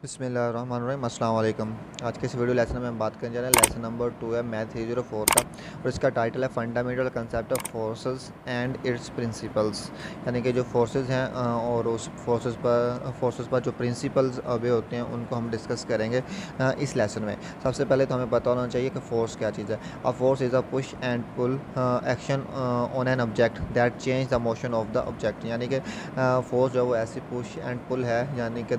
बिस्मिल्लाहिर्रहमानिर्रहीम अस्सलाम वालेकुम। आज के इस वीडियो लेसन में हम बात करने जा रहे हैं। लेसन नंबर 2 है मैथ 304 का और इसका टाइटल है fundamental concept of forces and it's principles. यानी कि जो फोर्सेस हैं और उस फोर्सेस पर जो प्रिंसिपल्स अवे होते हैं उनको हम डिस्कस करेंगे इस लेसन में। सबसे पहले तो हमें पता होना चाहिए कि फ़ोर्स क्या चीज़ है। A force is a push and pull action on an object that change the motion of the object. यानी कि फोर्स जो है वो ऐसी पुश एंड पुल है, यानी कि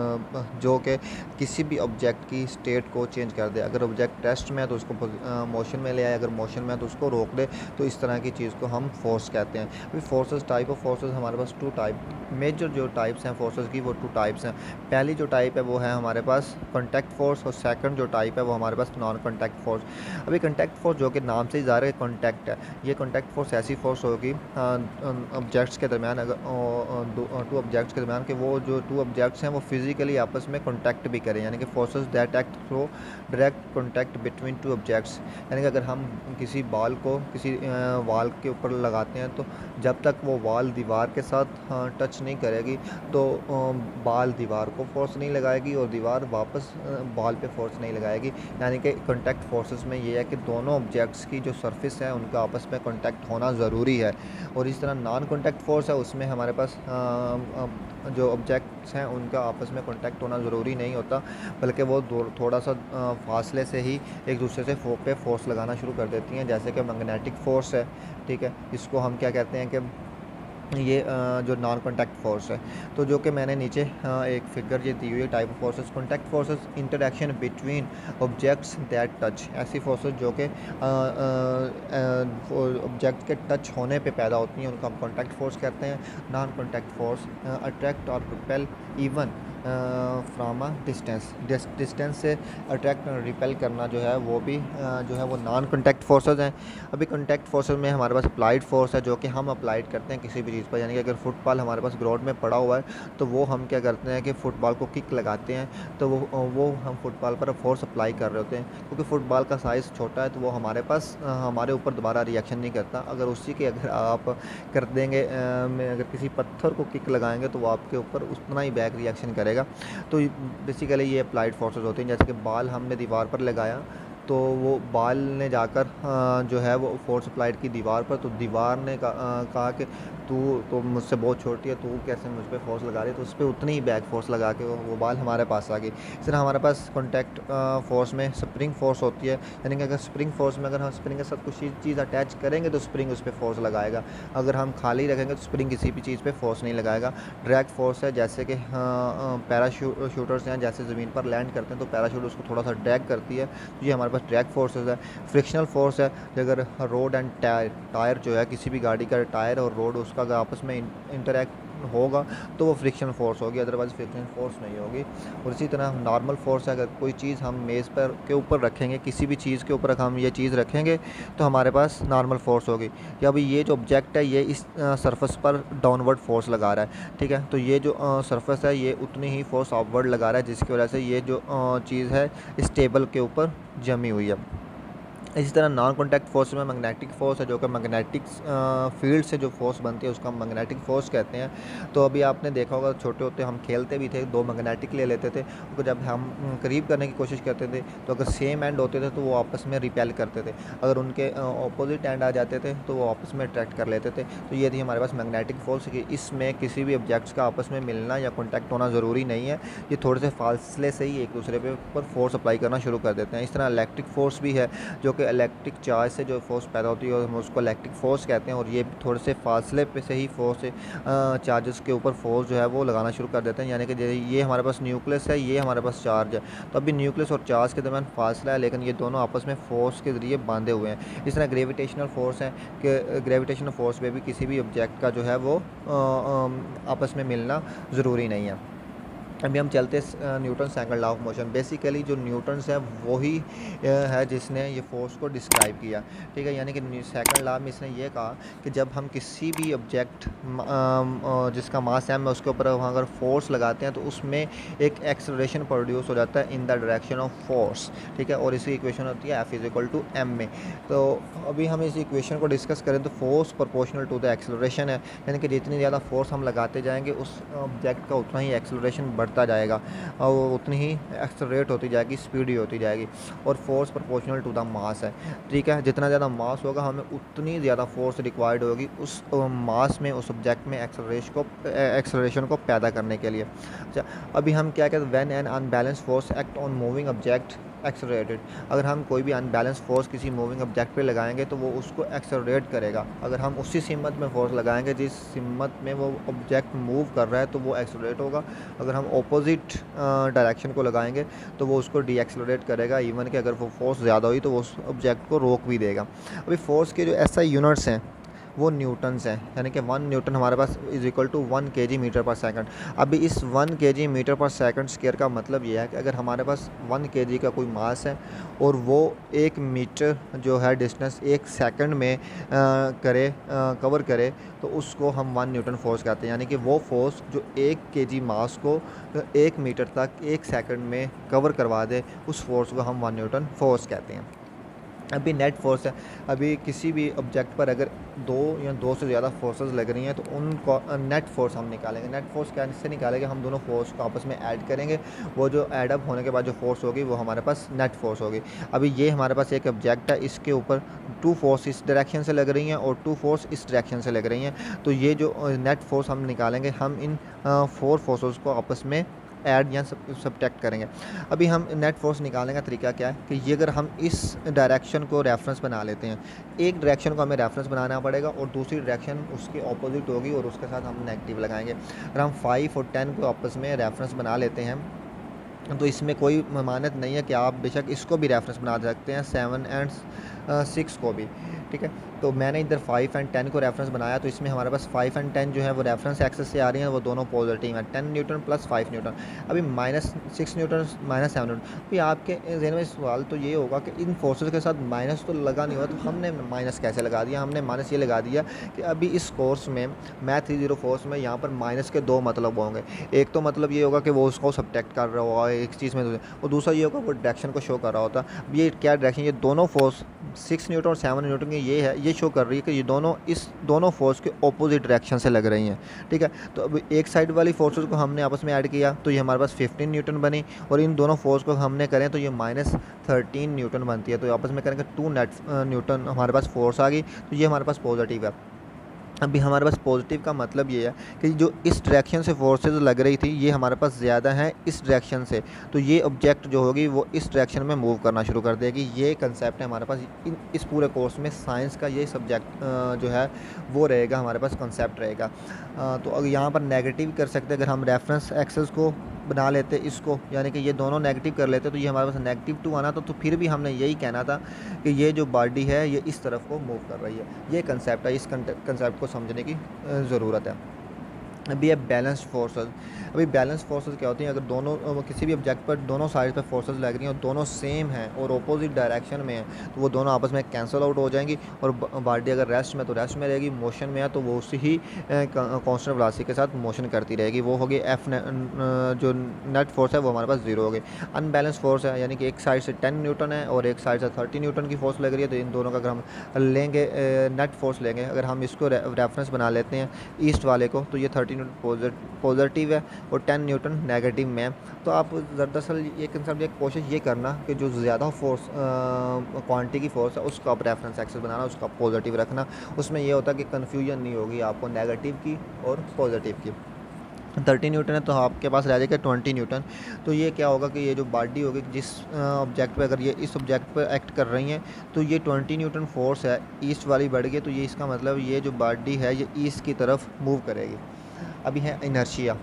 जो कि किसी भी ऑब्जेक्ट की स्टेट को चेंज कर दे। अगर ऑब्जेक्ट रेस्ट में है तो उसको मोशन में ले आए, अगर मोशन में है तो उसको रोक दे। तो इस तरह की चीज़ को हम फोर्स कहते हैं। अभी फोर्सेस, टाइप ऑफ फोर्सेस हमारे पास टू टाइप, मेजर जो टाइप्स हैं फोर्सेस की वो टू टाइप्स हैं। पहली जो टाइप है वो है हमारे पास कॉन्टैक्ट फोर्स और सेकंड जो टाइप है वो हमारे पास नॉन कॉन्टैक्ट फोर्स। अभी कॉन्टैक्ट फोर्स जो कि नाम से ही ज़ाहिर है कॉन्टैक्ट है, ये कॉन्टैक्ट फोर्स ऐसी फोर्स होगी ऑब्जेक्ट्स के दरमियान, अगर टू ऑब्जेक्ट्स के दरमियान, कि वो जो टू ऑब्जेक्ट्स हैं वो फिजिकली आपस में कॉन्टैक्ट भी करें। यानी कि forces that act through direct contact between two objects. यानी कि अगर हम किसी बॉल को किसी वॉल के ऊपर लगाते हैं तो जब तक वो वॉल दीवार के साथ टच नहीं करेगी तो बॉल दीवार को फोर्स नहीं लगाएगी और दीवार वापस बॉल पे फोर्स नहीं लगाएगी। यानी कि कॉन्टैक्ट फोर्सेस में ये है कि दोनों ऑब्जेक्ट्स की जो सरफेस है उनका आपस में कॉन्टैक्ट होना ज़रूरी है। और इस तरह नॉन कॉन्टैक्ट फोर्स है, उसमें हमारे पास जो ऑब्जेक्ट्स हैं उनका आपस में कॉन्टैक्ट होना ज़रूरी नहीं होता, बल्कि वो थोड़ा सा फासले से ही एक दूसरे से पे फोर्स लगाना शुरू कर देती हैं। जैसे कि मैग्नेटिक फोर्स है, ठीक है, इसको हम क्या कहते हैं कि ये जो नॉन कॉन्टैक्ट फोर्स है। तो जो कि मैंने नीचे एक फिगर ये दी हुई है type of forces. Contact forces interaction between objects that touch, ऐसी फोर्सेस जो कि ऑब्जेक्ट के टच होने पे पैदा होती हैं उनको हम कॉन्टैक्ट फोर्स कहते हैं। नॉन कॉन्टैक्ट फोर्स अट्रैक्ट और repel even from a distance से अट्रैक्ट और रिपेल करना जो है वो भी जो है वो नॉन कॉन्टैक्ट फोर्सेस हैं। अभी कॉन्टैक्ट फोर्सेस में हमारे पास अप्लाइड फोर्स है जो कि हम अप्लाइड करते हैं किसी भी चीज़ पर। यानी कि अगर फुटबॉल हमारे पास ग्राउंड में पड़ा हुआ है तो वो हम क्या करते हैं कि फ़ुटबॉल को किक लगाते हैं, तो वो हम फुटबॉल पर फोर्स अप्लाई कर रहे होते हैं। क्योंकि फ़ुटबॉल का साइज़ छोटा है तो वो हमारे पास हमारे ऊपर दोबारा रिएक्शन नहीं करता। अगर उसी के अगर आप कर देंगे अगर किसी पत्थर को किक लगाएंगे तो वो आपके ऊपर उतना ही बैक रिएक्शन करेगा। तो बेसिकली ये अप्लाइड फोर्सेस होती हैं। जैसे कि बॉल हमने दीवार पर लगाया तो वो बॉल ने जाकर जो है वो फोर्स अप्लाइड की दीवार पर, तो दीवार ने कहा कि तू तो मुझसे बहुत छोटी है, तू कैसे मुझ पर फोर्स लगा रही है, तो उस पर उतनी ही बैक फोर्स लगा के वो बॉल हमारे पास आ गई। इस तरह हमारे पास कॉन्टैक्ट फोर्स में स्प्रिंग फोर्स होती है। यानी कि अगर स्प्रिंग फोर्स में अगर हम स्प्रिंग के साथ कुछ चीज़ अटैच करेंगे तो स्प्रिंग उस पर फोर्स लगाएगा। अगर हम खाली रखेंगे तो स्प्रिंग किसी भी चीज़ पे फोर्स नहीं लगाएगा। ड्रैग फोर्स है, जैसे कि पैराशूटर्स हैं, जैसे ज़मीन पर लैंड करते हैं तो पैराशूट उसको थोड़ा सा ड्रैग करती है, तो ये हमारे पास ड्रैग फोर्सेस है। फ्रिक्शनल फोर्स है, कि अगर रोड एंड टायर जो है, किसी भी गाड़ी का टायर और रोड उसका अगर आपस में इंटरेक्ट होगा तो वो फ्रिक्शन फोर्स होगी, अदरवाइज फ्रिक्शन फोर्स नहीं होगी। और इसी तरह नॉर्मल फोर्स है, अगर कोई चीज़ हम मेज़ पर के ऊपर रखेंगे, किसी भी चीज़ के ऊपर हम ये चीज़ रखेंगे तो हमारे पास नॉर्मल फोर्स होगी। या अभी ये जो ऑब्जेक्ट है ये इस सरफेस पर डाउनवर्ड फोर्स लगा रहा है, ठीक है, तो ये जो सरफेस है ये उतनी ही फोर्स अपवर्ड लगा रहा है, जिसकी वजह से ये जो चीज़ है इस टेबल के ऊपर जमी हुई है। इसी तरह नॉन कॉन्टैक्ट फोर्स में मैग्नेटिक फोर्स है, जो कि मैग्नेटिक फील्ड से जो फोर्स बनती है उसको हम मैग्नेटिक फोर्स कहते हैं। तो अभी आपने देखा होगा छोटे होते हम खेलते भी थे, दो मैग्नेटिक ले लेते थे, तो जब हम करीब करने की कोशिश करते थे तो अगर सेम एंड होते थे तो वो आपस में रिपेल करते थे, अगर उनके ऑपोजिट एंड आ जाते थे तो वो आपस में अट्रैक्ट कर लेते थे। तो ये थी हमारे पास मैग्नेटिक फोर्स कि इसमें किसी भी ऑब्जेक्ट्स का आपस में मिलना या कॉन्टैक्ट होना ज़रूरी नहीं है, ये थोड़े से फासले से ही एक दूसरे पे ऊपर फोर्स अप्लाई करना शुरू कर देते हैं। इस तरह इलेक्ट्रिक फोर्स भी है, जो कि इलेक्ट्रिक चार्ज से जो फोर्स पैदा होती है और हम उसको इलेक्ट्रिक फोर्स कहते हैं। और ये थोड़े से फासले पे से ही फोर्स चार्जेस के ऊपर फोर्स जो है वो लगाना शुरू कर देते हैं। यानी कि ये हमारे पास न्यूक्लियस है, ये हमारे पास चार्ज है, तो अभी न्यूक्लियस और चार्ज के दरमियान फासला है, लेकिन ये दोनों आपस में फोर्स के ज़रिए बांधे हुए हैं। इस तरह ग्रेविटेशनल फोर्स है कि ग्रेविटेशनल फोर्स में भी किसी भी ऑब्जेक्ट का जो है वो आपस में मिलना ज़रूरी नहीं है। अभी हम चलते Newton second law of motion. Basically जो न्यूटन्स है वही है जिसने ये फोर्स को डिस्क्राइब किया, ठीक है। यानी कि सेकंड लॉ में इसने ये कहा कि जब हम किसी भी ऑब्जेक्ट जिसका मास m है उसके ऊपर वहाँ अगर फोर्स लगाते हैं तो उसमें एक एक्सेलरेशन प्रोड्यूस हो जाता है in the direction of force, ठीक है। और इसकी इक्वेशन होती है F = m में। तो अभी हम इस इक्वेशन को डिस्कस करें तो force proportional to the acceleration है, यानी कि जितनी ज़्यादा फोर्स हम लगाते जाएंगे उस ऑब्जेक्ट का उतना ही एक्सेलरेशन बढ़ बढ़ता जाएगा और वो उतनी ही एक्सेलरेट होती जाएगी, स्पीडी होती जाएगी। और force proportional to the mass है, ठीक है। जितना ज़्यादा मास होगा हमें उतनी ज़्यादा फोर्स रिक्वायर्ड होगी उस मास में, उस ऑब्जेक्ट में एक्सेलरेशन को पैदा करने के लिए। अच्छा, अभी हम क्या कहते हैं, when an unbalance force act on moving object accelerated. अगर हम कोई भी अनबैलेंस फोर्स किसी मूविंग ऑब्जेक्ट पे लगाएंगे तो वो उसको एक्सेलरेट करेगा। अगर हम उसी सिमत में फोर्स लगाएंगे जिस सिमत में वो ऑब्जेक्ट मूव कर रहा है तो वो एक्सेलरेट होगा। अगर हम ऑपोजिट डायरेक्शन को लगाएंगे तो वो उसको डी एक्सेलरेट करेगा। इवन कि अगर वो फोर्स ज़्यादा हुई तो वो उस ऑब्जेक्ट को रोक भी देगा। अभी फोर्स के जो एसआई यूनिट्स हैं वो न्यूटन्स हैं, यानी कि 1 न्यूटन हमारे पास is equal to 1 kg metre पर सेकंड। अभी इस 1 kg मीटर पर सेकंड स्क्वायर का मतलब ये है कि अगर हमारे पास 1 kg का कोई मास है और वो 1 मीटर जो है डिस्टेंस 1 सेकंड में कवर करे तो उसको हम 1 न्यूटन फोर्स कहते हैं। यानी कि वो फोर्स जो 1 kg मास को 1 मीटर तक 1 सेकंड में कवर करवा दे, उस फोर्स को हम 1 न्यूटन फोर्स कहते हैं। अभी नेट फोर्स है, अभी किसी भी ऑब्जेक्ट पर अगर 2 या 2 से ज़्यादा फोर्सेस लग रही हैं तो उनको नेट फोर्स हम निकालेंगे। नेट फोर्स क्या इससे निकालेंगे, हम दोनों फोर्स को आपस में ऐड करेंगे, वो जो ऐड अप होने के बाद जो फोर्स होगी वो हमारे पास नेट फोर्स होगी। अभी ये हमारे पास एक ऑब्जेक्ट है, इसके ऊपर 2 फोर्स इस डायरेक्शन से लग रही हैं और 2 फोर्स इस डायरेक्शन से लग रही हैं। तो ये जो नेट फोर्स हम निकालेंगे, हम इन 4 फोर्सेस को आपस में ऐड या सब्ट्रैक्ट करेंगे। अभी हम नेट फोर्स निकालने का तरीका क्या है कि ये अगर हम इस डायरेक्शन को रेफरेंस बना लेते हैं, एक डायरेक्शन को हमें रेफरेंस बनाना पड़ेगा और दूसरी डायरेक्शन उसके ऑपोजिट होगी और उसके साथ हम नेगेटिव लगाएंगे। अगर हम 5 और 10 को आपस में रेफरेंस बना लेते हैं तो इसमें कोई ममानत नहीं है कि आप बेशक इसको भी रेफरेंस बना सकते हैं, 7 एंड 6 को भी, ठीक है। तो मैंने इधर 5 एंड 10 को रेफरेंस बनाया तो इसमें हमारे पास 5 एंड 10 जो है वो रेफरेंस एक्सेस से आ रही हैं, वो दोनों पॉजिटिव हैं, 10 न्यूटन प्लस 5 न्यूटन। अभी -6 न्यूटन -7 न्यूटन। अभी आपके जहन में सवाल तो ये होगा कि इन फोर्सेस के साथ माइनस तो लगा नहीं हुआ, तो हमने माइनस कैसे लगा दिया। हमने माइनस ये लगा दिया कि अभी इस कोर्स में मैथ 304 में यहाँ पर माइनस के 2 मतलब होंगे। एक तो मतलब ये होगा कि वो उसको सब्ट्रैक्ट कर रहा होगा एक चीज़ में, और दूसरा ये होगा वो डायरेक्शन को शो कर रहा होता। ये क्या डायरेक्शन, ये दोनों फोर्स 6 न्यूटन और 7 न्यूटन की ये शो कर रही है कि ये दोनों फोर्स के ऑपोजिट डायरेक्शन से लग रही हैं, ठीक है। तो अब एक साइड वाली फोर्सेस को हमने आपस में ऐड किया तो ये हमारे पास 15 न्यूटन बनी, और इन दोनों फोर्स को हमने करें तो ये -13 न्यूटन बनती है। तो आपस में करेंगे 2 नेट न्यूटन हमारे पास फोर्स आ गई, तो ये हमारे पास पॉजिटिव है। अभी हमारे पास पॉजिटिव का मतलब ये है कि जो इस डायरेक्शन से फोर्सेस लग रही थी ये हमारे पास ज़्यादा है इस डायरेक्शन से, तो ये ऑब्जेक्ट जो होगी वो इस डायरेक्शन में मूव करना शुरू कर देगी। ये कंसेप्ट है हमारे पास इस पूरे कोर्स में, साइंस का ये सब्जेक्ट जो है वो रहेगा, हमारे पास कंसेप्ट रहेगा। तो अगर यहाँ पर नेगेटिव कर सकते हैं, अगर हम रेफरेंस एक्सेस को बना लेते इसको, यानी कि ये दोनों नेगेटिव कर लेते तो ये हमारे पास -2 आना था। तो फिर भी हमने यही कहना था कि ये जो बॉडी है ये इस तरफ को मूव कर रही है। ये कंसेप्ट है, इस कंसेप्ट को समझने की ज़रूरत है। अभी है बैलेंस्ड फोर्सेस। अभी बैलेंस फोर्सेस क्या होती हैं, अगर दोनों किसी भी ऑब्जेक्ट पर दोनों साइड पर फोर्सेस लग रही हैं और दोनों सेम हैं और ऑपोजिट डायरेक्शन में हैं तो वो दोनों आपस में कैंसिल आउट हो जाएंगी, और बॉडी अगर रेस्ट में तो रेस्ट में रहेगी, मोशन में है तो वो उसी ही कांस्टेंट वेलोसिटी के साथ मोशन करती रहेगी। वो होगी एफ जो नेट फोर्स है वो हमारे पास 0 होगी। अनबैलेंस फोर्स है, यानी कि एक साइड से 10 न्यूटन है और एक साइड से 30 न्यूटन की फोर्स लग रही है, तो इन दोनों का अगर हम लेंगे नेट फोर्स लेंगे, अगर हम इसको रेफरेंस बना लेते हैं ईस्ट वाले को, तो ये 30 न्यूटन पॉजिटिव है और 10 न्यूटन नेगेटिव में है। तो आप दरअसल ये कंसेप्ट एक कोशिश ये करना कि जो ज़्यादा फोर्स क्वांटिटी की फोर्स है उसका आप रेफरेंस एक्सेस बनाना, उसका पॉजिटिव रखना। उसमें ये होता है कि कन्फ्यूजन नहीं होगी आपको नेगेटिव की और पॉजिटिव की। 30 न्यूटन है तो आपके पास रह जाएगा 20 न्यूटन। तो ये क्या होगा कि ये जो बॉडी होगी जिस ऑब्जेक्ट पे, अगर ये इस ऑब्जेक्ट पे एक्ट कर रही हैं तो ये 20 न्यूटन फोर्स है ईस्ट वाली बढ़ गई, तो ये इसका मतलब ये जो बॉडी है ये ईस्ट की तरफ मूव करेगी। अभी है इनर्शिया।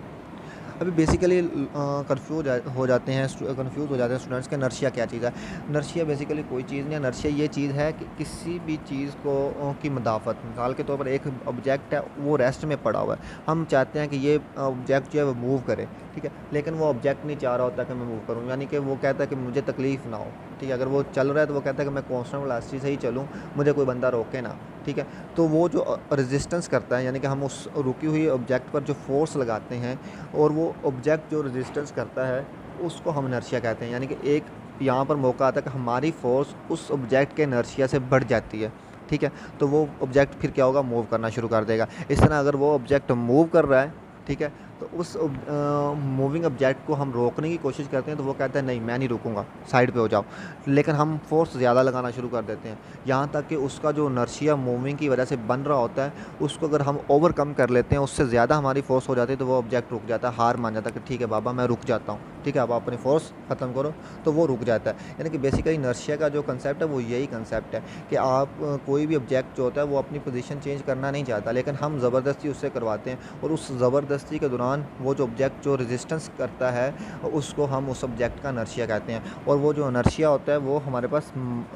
अभी बेसिकली कंफ्यूज हो जाते हैं स्टूडेंट्स के इनर्शिया क्या चीज़ है। इनर्शिया बेसिकली कोई चीज़ नहीं है। इनर्शिया ये चीज़ है कि किसी भी चीज़ को की मदाफ़त, मिसाल के तौर पर एक ऑब्जेक्ट है वो रेस्ट में पड़ा हुआ है, हम चाहते हैं कि ये ऑब्जेक्ट जो है वो मूव करे, ठीक है, लेकिन वो ऑब्जेक्ट नहीं चाह रहा होता कि मैं मूव करूँ, यानी कि वो कहता है कि मुझे तकलीफ़ ना हो, ठीक है। अगर वो चल रहा है तो वो कहता है कि मैं कांस्टेंट वेलोसिटी से ही चलूँ, मुझे कोई बंदा रोके ना, ठीक है। तो वो जो रेजिस्टेंस करता है, यानी कि हम उस रुकी हुई ऑब्जेक्ट पर जो फोर्स लगाते हैं और वो ऑब्जेक्ट जो रेजिस्टेंस करता है उसको हम इनर्शिया कहते हैं। यानी कि एक यहाँ पर मौका आता है कि हमारी फोर्स उस ऑब्जेक्ट के इनर्शिया से बढ़ जाती है, ठीक है, तो वो ऑब्जेक्ट फिर क्या होगा, मूव करना शुरू कर देगा। इस तरह अगर वो ऑब्जेक्ट मूव कर रहा है, ठीक है, तो उस मूविंग ऑब्जेक्ट को हम रोकने की कोशिश करते हैं तो वो कहता है नहीं मैं नहीं रुकूंगा, साइड पे हो जाओ। लेकिन हम फोर्स ज़्यादा लगाना शुरू कर देते हैं, यहाँ तक कि उसका जो नर्सिया मूविंग की वजह से बन रहा होता है उसको अगर हम ओवरकम कर लेते हैं, उससे ज़्यादा हमारी फोर्स हो जाती है, तो वो ऑब्जेक्ट रुक जाता है, हार मान जाता है कि ठीक है बाबा मैं रुक जाता हूँ, ठीक है अब आप अपनी फोर्स ख़त्म करो, तो वो रुक जाता है। यानी कि बेसिकली नर्सिया का जो कंसेप्ट है वो यही कंसेप्ट है कि आप कोई भी ऑब्जेक्ट जो होता है वो अपनी पोजीशन चेंज करना नहीं चाहता, लेकिन हम ज़बरदस्ती उससे करवाते हैं, और उस ज़बरदस्ती के दौरान वो जो ऑब्जेक्ट जो रेजिस्टेंस करता है उसको हम उस ऑब्जेक्ट का नर्सिया कहते हैं। और वो जो नर्सिया होता है वो हमारे पास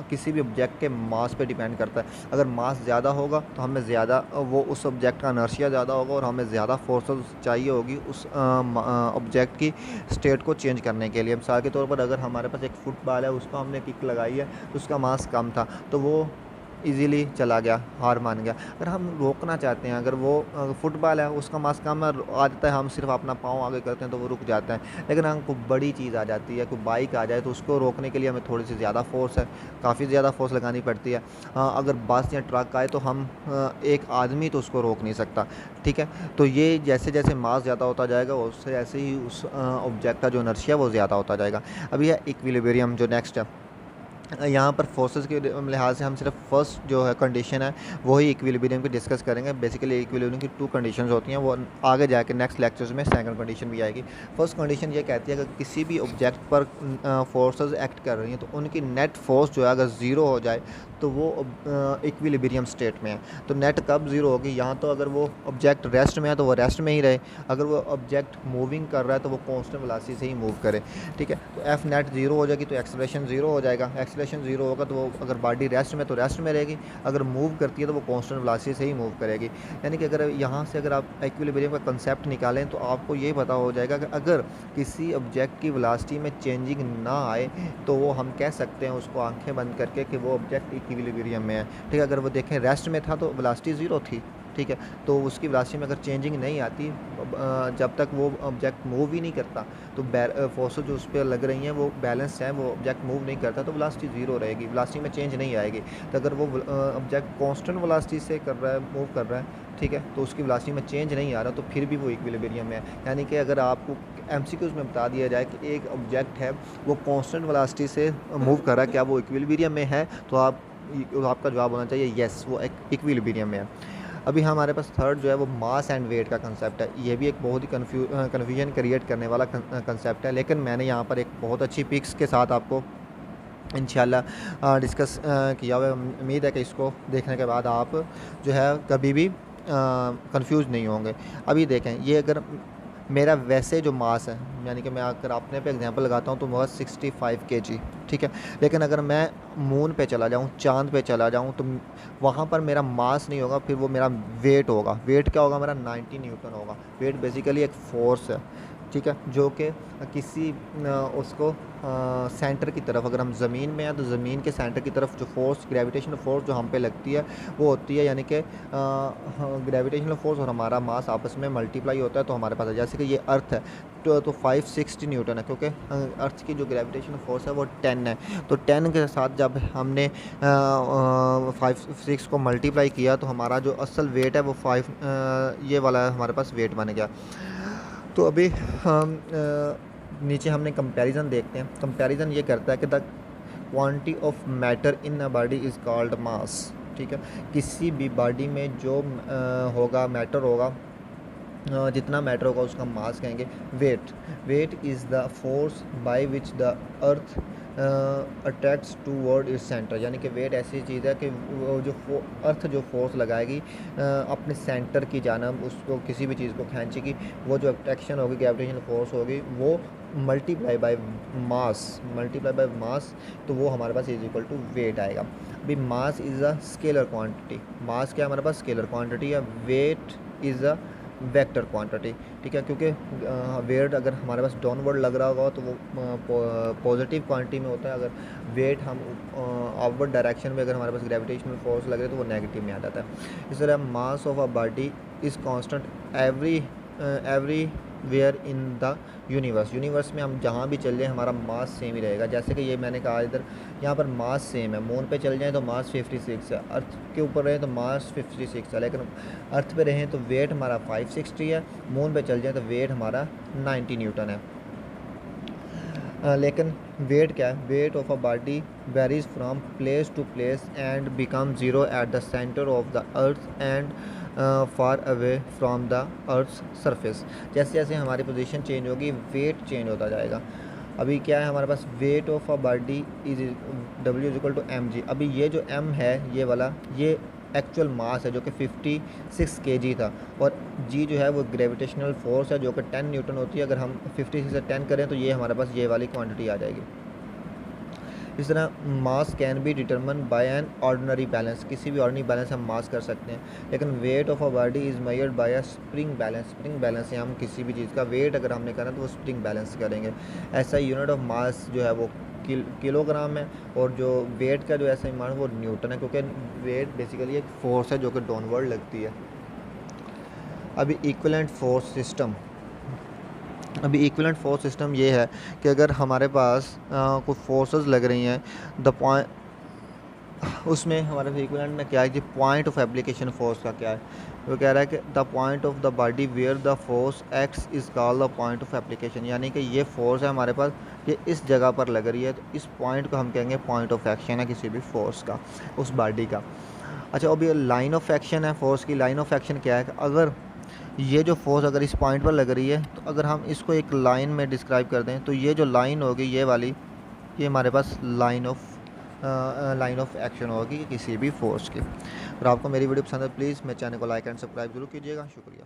किसी भी ऑब्जेक्ट के मास पे डिपेंड करता है। अगर मास ज़्यादा होगा तो हमें ज़्यादा वो उस ऑब्जेक्ट का नर्सिया ज़्यादा होगा और हमें ज़्यादा फोर्सेस चाहिए होगी उस ऑब्जेक्ट की स्टेट को चेंज करने के लिए। मिसाल के तौर पर अगर हमारे पास एक फुटबॉल है, उसको हमने किक लगाई है तो उसका मास कम था तो वो इजीली चला गया, हार मान गया। अगर हम रोकना चाहते हैं, अगर वो फुटबॉल है उसका मास कम है, आ जाता है, हम सिर्फ अपना पाँव आगे करते हैं तो वो रुक जाता है। लेकिन हम कोई बड़ी चीज़ आ जाती है, कोई बाइक आ जाए तो उसको रोकने के लिए हमें थोड़ी सी ज़्यादा फोर्स है, काफ़ी ज़्यादा फोर्स लगानी पड़ती है। अगर बस या ट्रक आए तो हम एक आदमी तो उसको रोक नहीं सकता, ठीक है। तो ये जैसे जैसे मास ज़्यादा होता जाएगा उससे ऐसे ही उस ऑब्जेक्ट का जो इनर्शिया वो ज़्यादा होता जाएगा। अभी है इक्विलिब्रियम जो नेक्स्ट है। यहाँ पर फोर्सेस के लिहाज से हम सिर्फ फर्स्ट जो है कंडीशन है वही इक्विलिब्रियम की डिस्कस करेंगे। बेसिकली इक्विलिब्रियम की 2 कंडीशंस होती हैं, वो आगे जाके नेक्स्ट लेक्चर्स में सेकंड कंडीशन भी आएगी। फर्स्ट कंडीशन ये कहती है कि किसी भी ऑब्जेक्ट पर फोर्सेस एक्ट कर रही हैं तो उनकी नेट फोर्स जो है अगर ज़ीरो हो जाए तो वो इक्विलिब्रियम स्टेट में है। तो नेट कब ज़ीरो होगी, यहाँ तो अगर वो ऑब्जेक्ट रेस्ट में है तो वो रेस्ट में ही रहे, अगर वो ऑब्जेक्ट मूविंग कर रहा है तो वो कॉन्स्टेंट वेलोसिटी से ही मूव करे, ठीक है। तो एफ नेट ज़ीरो हो जाएगी तो एक्सेलरेशन ज़ीरो हो जाएगा, एक्सेलरेशन ज़ीरो होगा तो वो अगर बॉडी रेस्ट में तो रेस्ट में रहेगी, अगर मूव करती है तो वो कॉन्स्टेंट वेलोसिटी से ही मूव करेगी। यानी कि अगर यहाँ से अगर आप इक्विलिब्रियम का कंसेप्ट निकालें तो आपको ये पता हो जाएगा कि अगर किसी ऑब्जेक्ट की वेलोसिटी में चेंजिंग ना आए तो वो हम कह सकते हैं उसको आंखें बंद करके कि वो ऑब्जेक्ट इक्विलिब्रियम में है, ठीक है। अगर वो देखें रेस्ट में था तो वेलोसिटी ज़ीरो थी, ठीक है। तो उसकी वेलोसिटी में अगर चेंजिंग नहीं आती जब तक वो ऑब्जेक्ट मूव ही नहीं करता तो फोर्सेस जो उस पर लग रही हैं वो बैलेंस है, वो ऑब्जेक्ट मूव नहीं करता तो वेलोसिटी ज़ीरो रहेगी, वेलोसिटी में चेंज नहीं आएगी। तो अगर वो ऑब्जेक्ट कांस्टेंट वेलोसिटी से कर रहा है, मूव कर रहा है, ठीक है, तो उसकी वेलोसिटी में चेंज नहीं आ रहा तो फिर भी वो इक्विलिब्रियम में है। यानी कि अगर आपको एमसीक्यूज़ में बता दिया जाए कि एक ऑब्जेक्ट है वो कांस्टेंट वेलोसिटी से मूव कर रहा है, क्या वो इक्विलिब्रियम में है, तो आपका जवाब होना चाहिए येस वो इक्विलिब्रियम में है। अभी हमारे पास थर्ड जो है वो मास एंड वेट का कंसेप्ट है। ये भी एक बहुत ही कन्फ्यूजन क्रिएट करने वाला कंसेप्ट है, लेकिन मैंने यहाँ पर एक बहुत अच्छी पिक्स के साथ आपको इंशाल्लाह डिस्कस किया हुआ है। उम्मीद है कि इसको देखने के बाद आप जो है कभी भी कंफ्यूज नहीं होंगे। अभी देखें, ये अगर मेरा वैसे जो मास है, यानी कि मैं अगर अपने पे एग्जांपल लगाता हूँ तो बहुत 65 kg, ठीक है। लेकिन अगर मैं मून पे चला जाऊँ, चांद पे चला जाऊँ तो वहाँ पर मेरा मास नहीं होगा, फिर वो मेरा वेट होगा। वेट क्या होगा मेरा? 90 न्यूटन होगा। वेट बेसिकली एक फोर्स है, ठीक है, जो कि किसी उसको सेंटर की तरफ, अगर हम ज़मीन में हैं तो ज़मीन के सेंटर की तरफ जो फोर्स, ग्रेविटेशनल फोर्स जो हम पे लगती है वो होती है, यानी कि ग्रेविटेशनल फोर्स और हमारा मास आपस में मल्टीप्लाई होता है तो हमारे पास है। जैसे कि ये अर्थ है तो 560 न्यूटन है, क्योंकि अर्थ की जो ग्रेविटेशनल फोर्स है वो 10 है। तो 10 के साथ जब हमने 6 को मल्टीप्लाई किया तो हमारा जो असल वेट है वो 5 ये वाला हमारे पास वेट बन गया। तो अभी हम नीचे हमने कंपैरिजन देखते हैं। कंपैरिजन ये करता है कि the quantity of matter in a body is called मास, ठीक है। किसी भी बॉडी में जो होगा, मैटर होगा, जितना मैटर होगा उसका मास कहेंगे। Weight is the force by which the earth attracts toward its centre, यानी कि वेट ऐसी चीज़ है कि वो जो अर्थ जो फोर्स लगाएगी अपने सेंटर की जानब, उसको किसी भी चीज़ को खींचेगी, वो जो अट्रैक्शन होगी, ग्रेविटेशनल फोर्स होगी, वो मल्टीप्लाई बाय मास, तो वो हमारे पास इज इक्वल टू वेट आएगा। अभी mass is a scalar quantity. Mass क्या हमारे पास? स्केलर क्वांटिटी है। Weight is a vector quantity, ठीक है, क्योंकि वेट अगर हमारे पास डाउनवर्ड लग रहा होगा तो वो पॉजिटिव क्वांटिटी में होता है। अगर वेट हम अपवर्ड डायरेक्शन में, अगर हमारे पास ग्रेविटेशनल फोर्स लग रहे तो वो नेगेटिव में आ जाता है। इस तरह mass of a body is constant everywhere in the universe में हम जहाँ भी चल जाएँ हमारा मास सेम ही रहेगा। जैसे कि ये मैंने कहा इधर यहाँ पर मास सेम है, मून पे चल जाएँ तो मास 56 है, अर्थ के ऊपर रहें तो मास 56 है, लेकिन अर्थ पे रहें तो वेट हमारा 560 है, मून पे चल जाए तो वेट हमारा 90 न्यूटन है। लेकिन वेट क्या है, weight of a body varies from place to place and become zero at the centre of the earth and far away from the earth surface. जैसे जैसे हमारी पोजीशन चेंज होगी वेट चेंज होता जाएगा। अभी क्या है हमारे पास, weight of a body is W=mg। अभी ये जो m है ये वाला, ये एक्चुअल मास है जो कि 56 kg था, और g जो है वो ग्रेविटेशनल फोर्स है जो कि 10 न्यूटन होती है। अगर हम 56 से 10 करें तो ये हमारे पास ये वाली क्वांटिटी आ जाएगी। इस तरह mass can be determine by an ordinary balance, किसी भी ऑर्डिनरी बैलेंस हम मास कर सकते हैं। लेकिन wait of a body is measured by a spring balance. Spring balance से हम किसी भी चीज़ का वेट अगर हमने करना तो वो स्प्रिंग बैलेंस करेंगे। ऐसा यूनिट ऑफ मास जो है वो किलोग्राम है, और जो वेट का जो ऐसा मान वो न्यूटन है, क्योंकि वेट बेसिकली एक फोर्स है जो कि डाउनवर्ड लगती है। अभी इक्विवेलेंट फोर्स सिस्टम ये है कि अगर हमारे पास कोई फोर्सेस लग रही हैं, द पॉइंट उसमें हमारे इक्विवेलेंट में क्या है कि पॉइंट ऑफ एप्लीकेशन फोर्स का क्या है, वो कह रहा है कि the point of the body where the force acts is called the point of application. यानी कि ये फोर्स है हमारे पास, ये इस जगह पर लग रही है तो इस पॉइंट को हम कहेंगे पॉइंट ऑफ एक्शन है किसी भी फोर्स का, उस बॉडी का। अच्छा, अभी लाइन ऑफ एक्शन है फोर्स की। लाइन ऑफ एक्शन क्या है कि अगर ये जो फोर्स अगर इस पॉइंट पर लग रही है तो अगर हम इसको एक लाइन में डिस्क्राइब कर दें तो ये जो लाइन होगी ये वाली, ये हमारे पास लाइन ऑफ एक्शन होगी किसी भी फोर्स की। अगर आपको मेरी वीडियो पसंद है प्लीज़ मेरे चैनल को लाइक एंड सब्सक्राइब जरूर कीजिएगा। शुक्रिया।